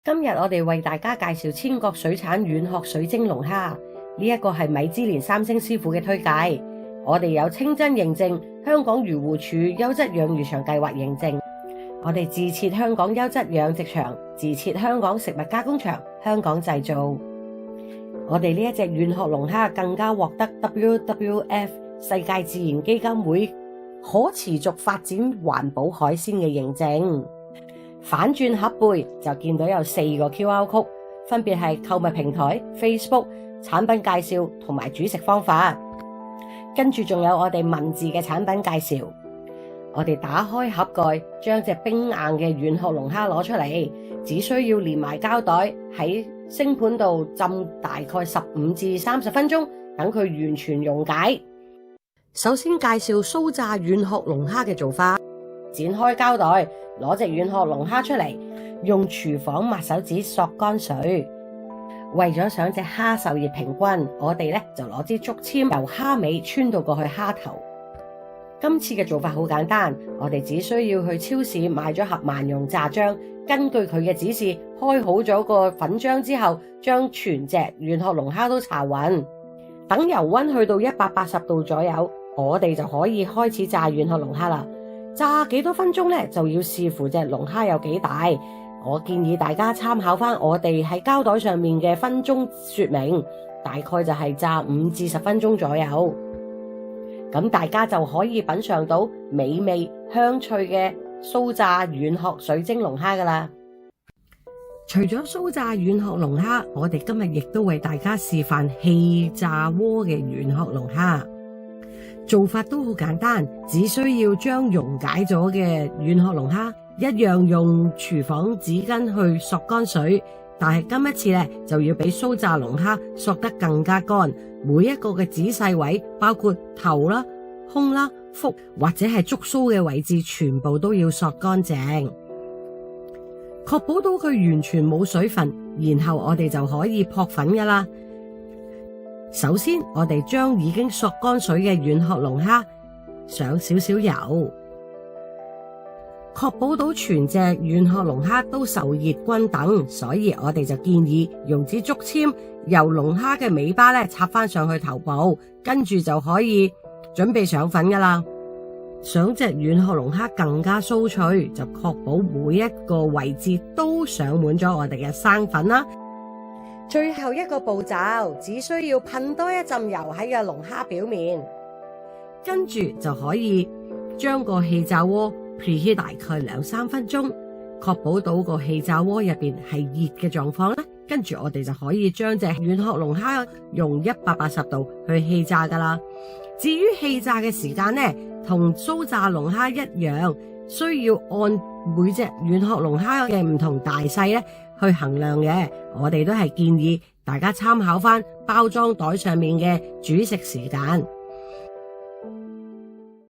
今日我哋為大家介紹千國水產軟殼水晶龍蝦，呢一個係米芝蓮3星師傅嘅推介。我哋有清真認證、香港漁護署優質養魚場計劃認證。我哋自設香港優質養殖場，自設香港食物加工場，香港製造。我哋呢一隻軟殼龍蝦更加獲得 WWF 世界自然基金會可持續發展環保海鮮嘅認證。反轉盒背就見到有4個 QR code， 分別係購物平台、Facebook、產品介紹同埋煮食方法。跟住仲有我哋文字嘅產品介紹。我哋打開盒蓋，將隻冰硬嘅軟殼龍蝦攞出嚟，只需要連埋膠袋喺星盤度浸大概15至30分鐘，等佢完全溶解。首先介紹酥炸軟殼龍蝦嘅做法。剪開膠袋，攞隻軟殼龍蝦出嚟，用廚房抹手指索乾水。為咗想隻蝦受熱平均，我哋咧就攞支竹籤由蝦尾穿到過去蝦頭。今次嘅做法好簡單，我哋只需要去超市買咗盒萬用炸漿，根據佢嘅指示開好咗個粉漿之後，將全隻軟殼龍蝦都搽勻，等油溫去到180度左右，我哋就可以開始炸軟殼龍蝦啦。炸幾多分鐘呢？就要視乎隻龍蝦有幾大。我建議大家參考翻我哋喺膠袋上面嘅分鐘說明，大概就係炸5至10分鐘左右。咁大家就可以品嘗到美味香脆嘅酥炸軟殼水晶龍蝦噶啦。除咗酥炸軟殼龍蝦，我哋今日亦都為大家示範氣炸鍋嘅軟殼龍蝦。做法都好簡單，只需要將溶解咗嘅軟殼龍蝦一樣用廚房紙巾去索乾水，但係今一次咧就要比酥炸龍蝦索得更加乾，每一個嘅仔細位，包括頭啦、胸啦、腹或者係觸鬚嘅位置，全部都要索乾淨，確保到佢完全冇水分，然後我哋就可以撲粉噶啦。首先，我哋將已經索乾水嘅軟殼龍蝦上少少油，確保到全隻軟殼龍蝦都受熱均等，所以我哋就建議用支竹籤由龍蝦嘅尾巴咧插翻上去頭部，跟住就可以準備上粉噶啦。想隻軟殼龍蝦更加酥脆，就確保每一個位置都上滿咗我哋嘅生粉啦。最後一個步驟，只需要噴多一浸油喺個龍蝦表面，跟住就可以將個氣炸鍋 preheat 大概2-3分鐘，確保到個氣炸鍋入邊係熱嘅狀況啦。跟住我哋就可以將隻軟殼龍蝦用180度去氣炸噶啦。至於氣炸嘅時間呢，同酥炸龍蝦一樣，需要按每隻軟殼龍蝦嘅唔同大細咧去衡量嘅。我哋都係建議大家參考翻包裝袋上面嘅煮食時間。